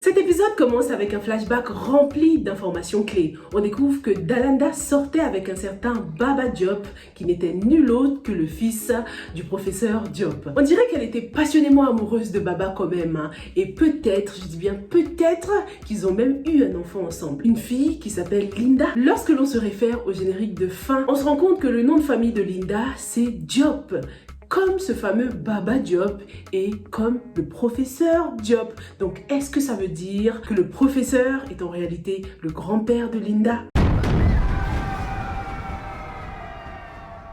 Cet épisode commence avec un flashback rempli d'informations clés. On découvre que Dalanda sortait avec un certain Baba Diop, qui n'était nul autre que le fils du professeur Diop. On dirait qu'elle était passionnément amoureuse de Baba quand même, hein. Et peut-être, je dis bien peut-être, qu'ils ont même eu un enfant ensemble. Une fille qui s'appelle Linda. Lorsque l'on se réfère au générique de fin, on se rend compte que le nom de famille de Linda, c'est Diop. Comme ce fameux Baba Diop et comme le professeur Diop. Donc, est-ce que ça veut dire que le professeur est en réalité le grand-père de Linda?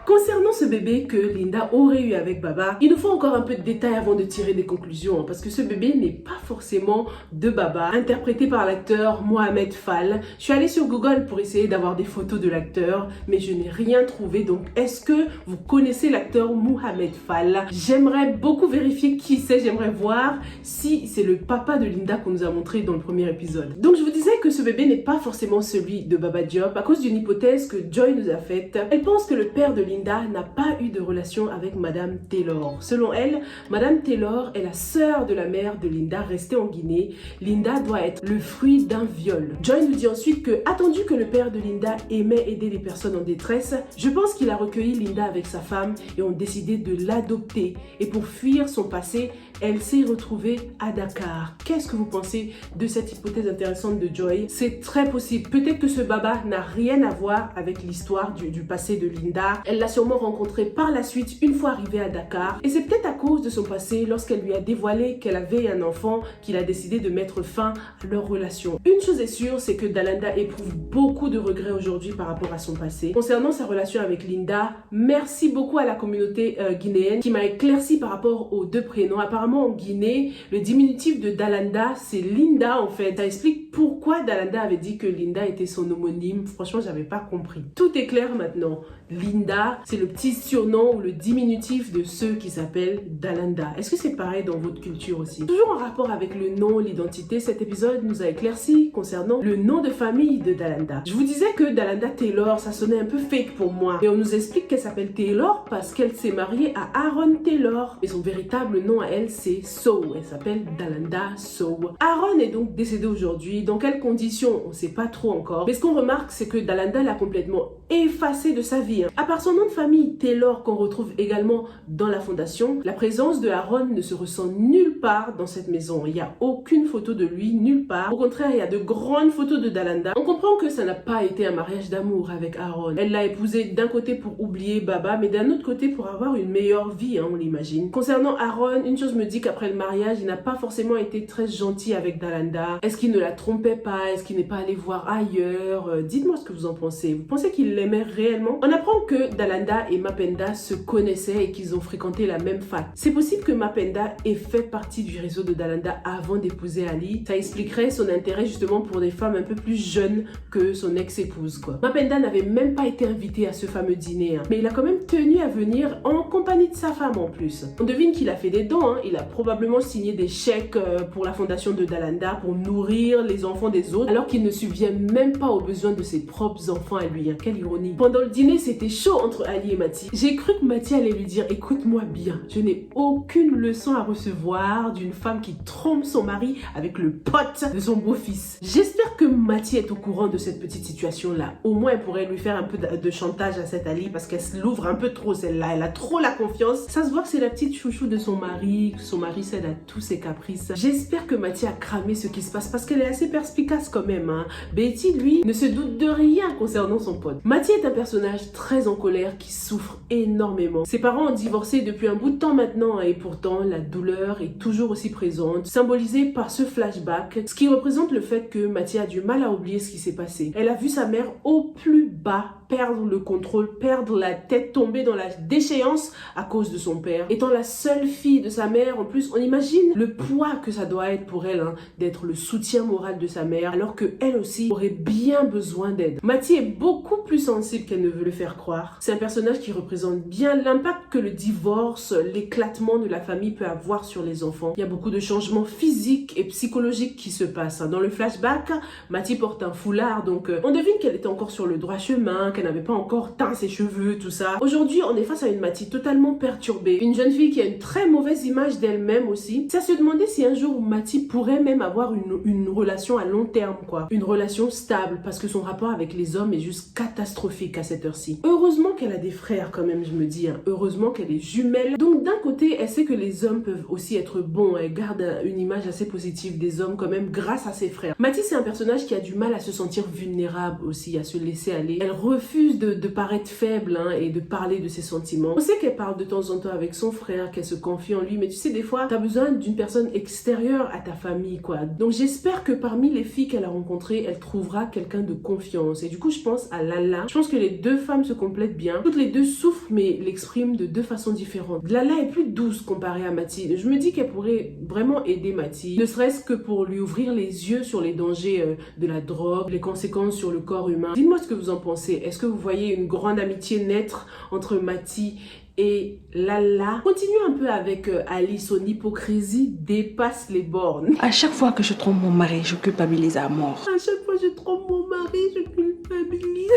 Concernant ce bébé que Linda aurait eu avec Baba, il nous faut encore un peu de détails avant de tirer des conclusions, parce que ce bébé n'est pas forcément de Baba, interprété par l'acteur Mohamed Fall. Je suis allée sur Google pour essayer d'avoir des photos de l'acteur, mais je n'ai rien trouvé. Donc, est-ce que vous connaissez l'acteur Mohamed Fall? J'aimerais beaucoup vérifier qui c'est, j'aimerais voir si c'est le papa de Linda qu'on nous a montré dans le premier épisode. Donc, je vous disais que ce bébé n'est pas forcément celui de Baba Diop à cause d'une hypothèse que Joy nous a faite. Elle pense que le père de Linda n'a pas eu de relation avec Madame Taylor. Selon elle, Madame Taylor est la sœur de la mère de Linda restée en Guinée. Linda doit être le fruit d'un viol. Joy nous dit ensuite que, attendu que le père de Linda aimait aider les personnes en détresse, je pense qu'il a recueilli Linda avec sa femme et ont décidé de l'adopter. Et pour fuir son passé, elle s'est retrouvée à Dakar. Qu'est-ce que vous pensez de cette hypothèse intéressante de Joy? C'est très possible. Peut-être que ce Baba n'a rien à voir avec l'histoire du passé de Linda. Elle l'a sûrement rencontré par la suite une fois arrivée à Dakar. Et c'est peut-être à cause de son passé, lorsqu'elle lui a dévoilé qu'elle avait un enfant, qu'il a décidé de mettre fin à leur relation. Une chose est sûre, c'est que Dalanda éprouve beaucoup de regrets aujourd'hui par rapport à son passé. Concernant sa relation avec Linda, merci beaucoup à la communauté guinéenne qui m'a éclairci par rapport aux deux prénoms. Apparemment, en Guinée, le diminutif de Dalanda, c'est Linda en fait. Ça explique pourquoi Dalanda avait dit que Linda était son homonyme. Franchement, j'avais pas compris. Tout est clair maintenant. Linda, c'est le petit surnom ou le diminutif de ceux qui s'appellent Dalanda. Est-ce que c'est pareil dans votre culture aussi? Toujours en rapport avec le nom, l'identité, cet épisode nous a éclairci concernant le nom de famille de Dalanda. Je vous disais que Dalanda Taylor, ça sonnait un peu fake pour moi. Et on nous explique qu'elle s'appelle Taylor parce qu'elle s'est mariée à Aaron Taylor. Et son véritable nom à elle, c'est Sow. Elle s'appelle Dalanda Sow. Aaron est donc décédé aujourd'hui. Dans quelles conditions? On ne sait pas trop encore. Mais ce qu'on remarque, c'est que Dalanda l'a complètement effacé de sa vie. À part son nom de famille Taylor qu'on retrouve également dans la fondation, la présence de Aaron ne se ressent nulle part dans cette maison. Il n'y a aucune photo de lui nulle part. Au contraire, il y a de grandes photos de Dalanda. On comprend que ça n'a pas été un mariage d'amour avec Aaron. Elle l'a épousé d'un côté pour oublier Baba, mais d'un autre côté pour avoir une meilleure vie, hein, on l'imagine. Concernant Aaron, une chose me dit qu'après le mariage, il n'a pas forcément été très gentil avec Dalanda. Est-ce qu'il ne la trompait pas? Est-ce qu'il n'est pas allé voir ailleurs? Dites-moi ce que vous en pensez. Vous pensez qu'il l'aimait réellement? On apprend que Dalanda et Mapenda se connaissaient et qu'ils ont fréquenté la même fac. C'est possible que Mapenda ait fait partie du réseau de Dalanda avant d'épouser Ali. Ça expliquerait son intérêt justement pour des femmes un peu plus jeunes que son ex-épouse, quoi. Mapenda n'avait même pas été invité à ce fameux dîner, hein, mais il a quand même tenu à venir en compagnie de sa femme en plus. On devine qu'il a fait des dons, hein. Il a probablement signé des chèques pour la fondation de Dalanda pour nourrir les enfants des autres, alors qu'il ne subvient même pas aux besoins de ses propres enfants à lui, hein. Quelle ironie. Pendant le dîner, c'était chaud entre Ali et Mati. J'ai cru que Mati allait lui dire: écoute-moi bien, je n'ai aucune leçon à recevoir d'une femme qui trompe son mari avec le pote de son beau-fils. J'espère que Mati est au courant de cette petite situation-là. Au moins, elle pourrait lui faire un peu de chantage à cette Ali parce qu'elle se l'ouvre un peu trop celle-là. Elle a trop la confiance. Ça se voit que c'est la petite chouchou de son mari, que son mari cède à tous ses caprices. J'espère que Mati a cramé ce qui se passe parce qu'elle est assez perspicace quand même, hein. Betty, lui, ne se doute de rien concernant son pote. Mati est un personnage très en colère qui souffre énormément. Ses parents ont divorcé depuis un bout de temps maintenant et pourtant la douleur est toujours aussi présente, symbolisée par ce flashback, ce qui représente le fait que Mati a du mal à oublier ce qui s'est passé. Elle a vu sa mère au plus bas perdre le contrôle, perdre la tête, tomber dans la déchéance à cause de son père. Étant la seule fille de sa mère, en plus, on imagine le poids que ça doit être pour elle, hein, d'être le soutien moral de sa mère, alors que elle aussi aurait bien besoin d'aide. Mati est beaucoup plus sensible qu'elle ne veut le faire croire. C'est un personnage qui représente bien l'impact que le divorce, l'éclatement de la famille peut avoir sur les enfants. Il y a beaucoup de changements physiques et psychologiques qui se passent. Dans le flashback, Mati porte un foulard, donc on devine qu'elle est encore sur le droit chemin, qu'elle n'avait pas encore teint ses cheveux, tout ça. Aujourd'hui, on est face à une Mati totalement perturbée. Une jeune fille qui a une très mauvaise image d'elle-même aussi. Ça se demandait si un jour Mati pourrait même avoir une relation à long terme, quoi. Une relation stable, parce que son rapport avec les hommes est juste catastrophique à cette heure-ci. Heureusement qu'elle a des frères quand même, je me dis. Hein. Heureusement qu'elle est jumelle. Donc d'un côté, elle sait que les hommes peuvent aussi être bons. Elle garde une image assez positive des hommes quand même grâce à ses frères. Mati, c'est un personnage qui a du mal à se sentir vulnérable aussi, à se laisser aller. Elle refuse de paraître faible hein, et de parler de ses sentiments. On sait qu'elle parle de temps en temps avec son frère, qu'elle se confie en lui, mais tu sais, des fois, t'as besoin d'une personne extérieure à ta famille, quoi. Donc j'espère que parmi les filles qu'elle a rencontrées, elle trouvera quelqu'un de confiance. Et du coup, je pense à Lala. Je pense que les deux femmes se complètent bien. Toutes les deux souffrent, mais l'expriment de deux façons différentes. Lala est plus douce comparée à Mati. Je me dis qu'elle pourrait vraiment aider Mati, ne serait-ce que pour lui ouvrir les yeux sur les dangers de la drogue, les conséquences sur le corps humain. Dites-moi ce que vous en pensez. Est-ce que vous voyez une grande amitié naître entre Mati et Lala? Continue un peu avec Ali, son hypocrisie dépasse les bornes. À chaque fois que je trompe mon mari, je culpabilise à mort. À chaque fois que je trompe mon mari, je culpabilise.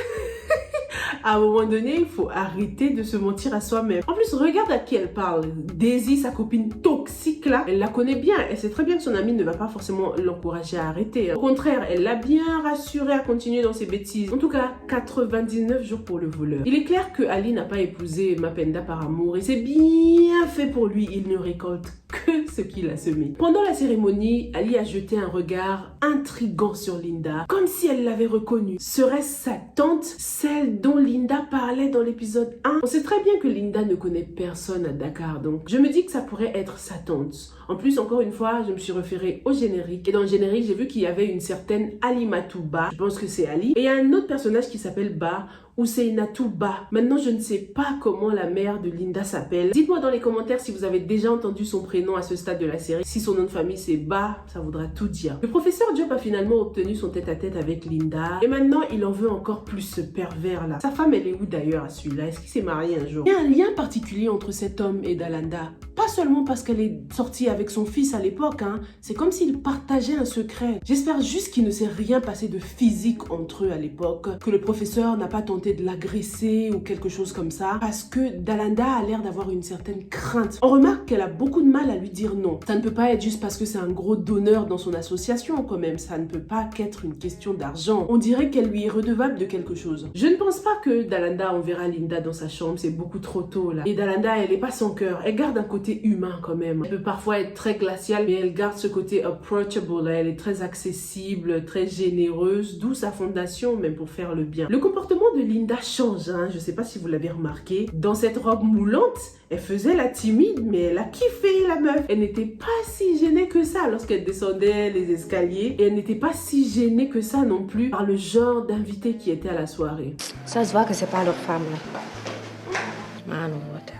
À un moment donné, il faut arrêter de se mentir à soi-même. En plus, regarde à qui elle parle. Daisy, sa copine toxique là, elle la connaît bien. Elle sait très bien que son amie ne va pas forcément l'encourager à arrêter. Au contraire, elle l'a bien rassurée à continuer dans ses bêtises. En tout cas, 99 jours pour le voleur. Il est clair que Ali n'a pas épousé Mapenda par amour et c'est bien fait pour lui. Il ne récolte que ce qu'il a semé. Pendant la cérémonie, Ali a jeté un regard intrigant sur Linda, comme si elle l'avait reconnue. Serait-ce sa tante, celle dont Linda parlait dans l'épisode 1? On sait très bien que Linda ne connaît personne à Dakar, donc je me dis que ça pourrait être sa tante. En plus, encore une fois, je me suis référée au générique. Et dans le générique, j'ai vu qu'il y avait une certaine Alimatou Ba. Je pense que c'est Ali. Et il y a un autre personnage qui s'appelle Ba, ou c'est Inatou Ba. Maintenant, je ne sais pas comment la mère de Linda s'appelle. Dites-moi dans les commentaires si vous avez déjà entendu son prénom à ce stade de la série. Si son nom de famille c'est Ba, ça voudra tout dire. Le professeur Diop a finalement obtenu son tête-à-tête avec Linda. Et maintenant, il en veut encore plus, ce pervers là. Sa femme, elle est où d'ailleurs à celui-là? Est-ce qu'il s'est marié un jour? Il y a un lien particulier entre cet homme et Dalanda. Pas seulement parce qu'elle est sortie avec son fils à l'époque, hein. C'est comme s'ils partageaient un secret. J'espère juste qu'il ne s'est rien passé de physique entre eux à l'époque, que le professeur n'a pas tenté de l'agresser ou quelque chose comme ça, parce que Dalanda a l'air d'avoir une certaine crainte. On remarque qu'elle a beaucoup de mal à lui dire non. Ça ne peut pas être juste parce que c'est un gros donneur dans son association quand même. Ça ne peut pas qu'être une question d'argent. On dirait qu'elle lui est redevable de quelque chose. Je ne pense pas que Dalanda enverra Linda dans sa chambre. C'est beaucoup trop tôt là. Et Dalanda, elle est pas sans cœur. Elle garde un côté humain quand même. Elle peut parfois être très glaciale, mais elle garde ce côté approachable. Elle est très accessible, très généreuse, d'où sa fondation même pour faire le bien. Le comportement de Linda change, hein. Je sais pas si vous l'avez remarqué. Dans cette robe moulante, elle faisait la timide, mais elle a kiffé la meuf. Elle n'était pas si gênée que ça lorsqu'elle descendait les escaliers. Et elle n'était pas si gênée que ça non plus par le genre d'invité qui était à la soirée. Ça se voit que c'est pas leur femme là.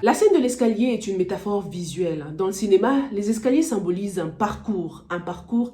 La scène de l'escalier est une métaphore visuelle. Dans le cinéma, les escaliers symbolisent un parcours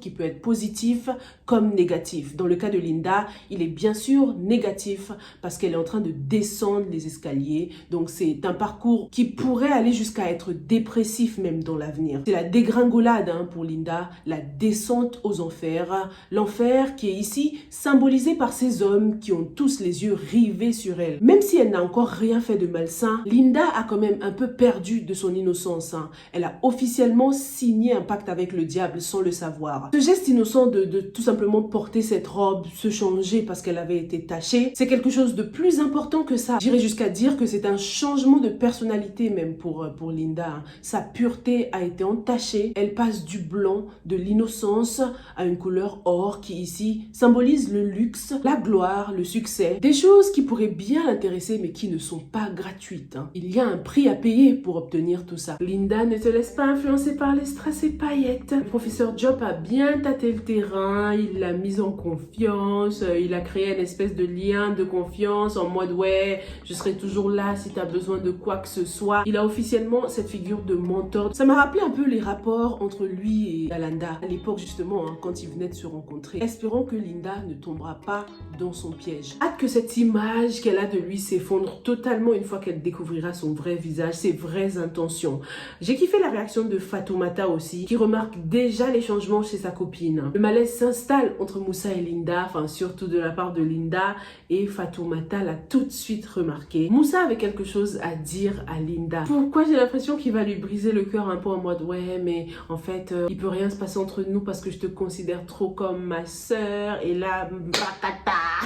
qui peut être positif comme négatif. Dans le cas de Linda, il est bien sûr négatif parce qu'elle est en train de descendre les escaliers. Donc c'est un parcours qui pourrait aller jusqu'à être dépressif même dans l'avenir. C'est la dégringolade pour Linda, la descente aux enfers. L'enfer qui est ici symbolisé par ces hommes qui ont tous les yeux rivés sur elle. Même si elle n'a encore rien fait de malsain, Linda a quand même un peu perdu de son innocence. Elle a officiellement signé un pacte avec le diable sans le savoir. Ce geste innocent de tout simplement porter cette robe, se changer parce qu'elle avait été tachée, c'est quelque chose de plus important que ça. J'irais jusqu'à dire que c'est un changement de personnalité même pour Linda. Sa pureté a été entachée. Elle passe du blanc, de l'innocence à une couleur or qui ici symbolise le luxe, la gloire, le succès. Des choses qui pourraient bien l'intéresser mais qui ne sont pas gratuites. Il y a un prix à payer pour obtenir tout ça. Linda, ne te laisse pas influencer par les strass et paillettes. Le professeur Diop a bien tâté le terrain, il l'a mise en confiance, il a créé une espèce de lien de confiance en mode ouais, je serai toujours là si tu as besoin de quoi que ce soit. Il a officiellement cette figure de mentor. Ça m'a rappelé un peu les rapports entre lui et Dalanda à l'époque justement quand ils venaient de se rencontrer. Espérons que Linda ne tombera pas dans son piège. Hâte que cette image qu'elle a de lui s'effondre totalement une fois qu'elle découvrira découvrira son vrai visage, ses vraies intentions. J'ai kiffé la réaction de Fatoumata aussi, qui remarque déjà les changements chez sa copine. Le malaise s'installe entre Moussa et Linda, enfin surtout de la part de Linda, et Fatoumata l'a tout de suite remarqué. Moussa avait quelque chose à dire à Linda. Pourquoi j'ai l'impression qu'il va lui briser le cœur un peu en mode ouais mais en fait il peut rien se passer entre nous parce que je te considère trop comme ma sœur, et là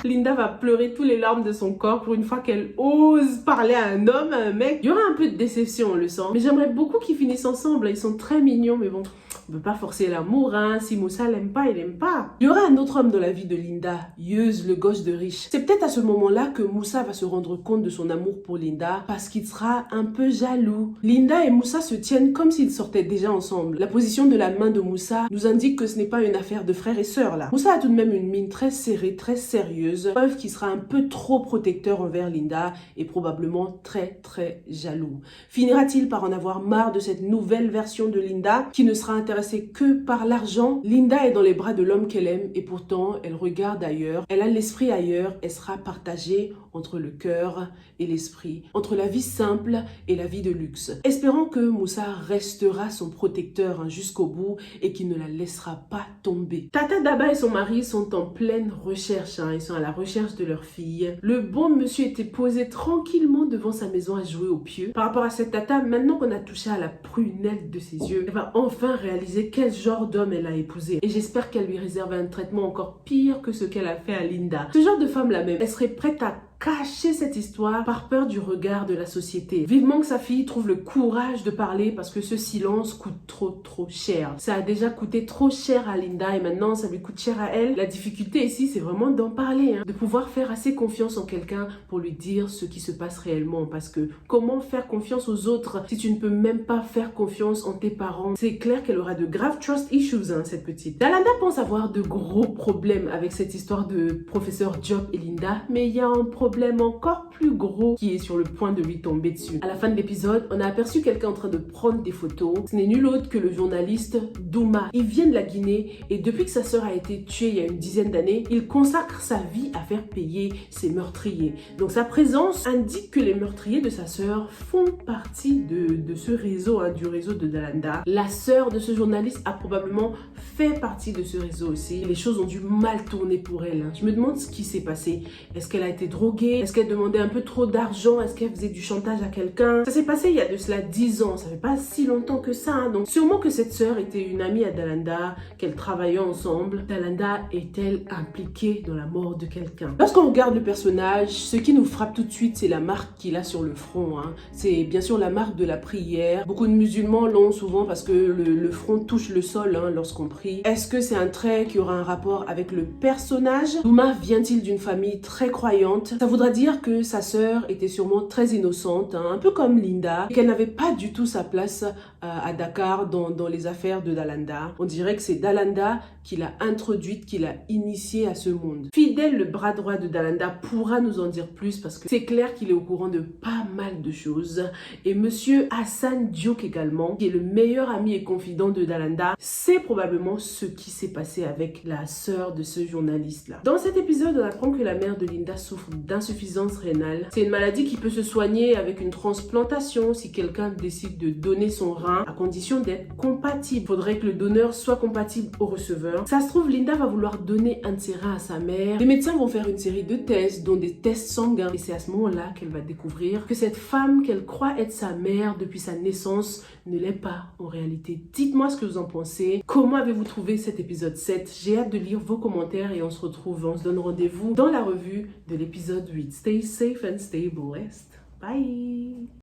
Linda va pleurer tous les larmes de son corps pour une fois qu'elle ose parler à un homme, à un mec. Il y aura un peu de déception, on le sent, mais j'aimerais beaucoup qu'ils finissent ensemble. Ils sont très mignons, mais bon, on peut pas forcer l'amour, hein. Si Moussa l'aime pas, il aime pas. Il y aura un autre homme dans la vie de Linda, Yeuz, le gauche de riche. C'est peut-être à ce moment-là que Moussa va se rendre compte de son amour pour Linda, parce qu'il sera un peu jaloux. Linda et Moussa se tiennent comme s'ils sortaient déjà ensemble. La position de la main de Moussa nous indique que ce n'est pas une affaire de frère et sœur là. Moussa a tout de même une mine très serrée, très sérieuse, preuve qu'il sera un peu trop protecteur envers Linda et probablement très jaloux. Finira-t-il par en avoir marre de cette nouvelle version de Linda qui ne sera intéressée que par l'argent? Linda est dans les bras de l'homme qu'elle aime et pourtant elle regarde ailleurs, elle a l'esprit ailleurs. Elle sera partagée entre le cœur et l'esprit, entre la vie simple et la vie de luxe. Espérons que Moussa restera son protecteur jusqu'au bout et qu'il ne la laissera pas tomber. Tata Daba et son mari sont en pleine recherche, ils sont à la recherche de leur fille. Le bon monsieur était posé tranquillement devant sa maison à jouer au pieu. Par rapport à cette tata, maintenant qu'on a touché à la prunelle de ses yeux, elle va enfin réaliser quel genre d'homme elle a épousé. Et j'espère qu'elle lui réserve un traitement encore pire que ce qu'elle a fait à Linda. Ce genre de femme là même, elle serait prête à cacher cette histoire par peur du regard de la société. Vivement que sa fille trouve le courage de parler parce que ce silence coûte trop cher. Ça a déjà coûté trop cher à Linda et maintenant ça lui coûte cher à elle. La difficulté ici c'est vraiment d'en parler, de pouvoir faire assez confiance en quelqu'un pour lui dire ce qui se passe réellement, parce que comment faire confiance aux autres si tu ne peux même pas faire confiance en tes parents? C'est clair qu'elle aura de graves trust issues cette petite. Dalanda pense avoir de gros problèmes avec cette histoire de professeur Diop et Linda, mais il y a un problème encore plus gros qui est sur le point de lui tomber dessus. À la fin de l'épisode, on a aperçu quelqu'un en train de prendre des photos. Ce n'est nul autre que le journaliste Douma. Il vient de la Guinée et depuis que sa sœur a été tuée il y a une dizaine d'années, il consacre sa vie à faire payer ses meurtriers. Donc sa présence indique que les meurtriers de sa sœur font partie de ce réseau, du réseau de Dalanda. La sœur de ce journaliste a probablement fait partie de ce réseau aussi. Les choses ont dû mal tourner pour elle. Je me demande ce qui s'est passé. Est-ce qu'elle a été droguée? Est-ce qu'elle demandait un peu trop d'argent? Est-ce qu'elle faisait du chantage à quelqu'un? Ça s'est passé il y a de cela 10 ans, ça fait pas si longtemps que ça. Donc sûrement que cette sœur était une amie à Dalanda, qu'elle travaillait ensemble. Dalanda est-elle impliquée dans la mort de quelqu'un? Lorsqu'on regarde le personnage, ce qui nous frappe tout de suite, c'est la marque qu'il a sur le front. C'est bien sûr la marque de la prière. Beaucoup de musulmans l'ont souvent parce que le front touche le sol lorsqu'on prie. Est-ce que c'est un trait qui aura un rapport avec le personnage? Douma vient-il d'une famille très croyante? Ça voudra dire que sa sœur était sûrement très innocente, un peu comme Linda, et qu'elle n'avait pas du tout sa place à Dakar dans les affaires de Dalanda. On dirait que c'est Dalanda qui l'a introduite, qui l'a initiée à ce monde. Fidel, le bras droit de Dalanda, pourra nous en dire plus parce que c'est clair qu'il est au courant de pas mal de choses. Et monsieur Hassan Diop également, qui est le meilleur ami et confident de Dalanda, sait probablement ce qui s'est passé avec la sœur de ce journaliste-là. Dans cet épisode, on apprend que la mère de Linda souffre d'insuffisance rénale. C'est une maladie qui peut se soigner avec une transplantation si quelqu'un décide de donner son rein, à condition d'être compatible. Il faudrait que le donneur soit compatible au receveur. Ça se trouve, Linda va vouloir donner un de ses reins à sa mère. Les médecins vont faire une série de tests, dont des tests sanguins. Et c'est à ce moment-là qu'elle va découvrir que cette femme qu'elle croit être sa mère depuis sa naissance ne l'est pas en réalité. Dites-moi ce que vous en pensez. Comment avez-vous trouvé cet épisode 7? J'ai hâte de lire vos commentaires et on se donne rendez-vous dans la revue de l'épisode 8. Stay safe and stay blessed. Bye!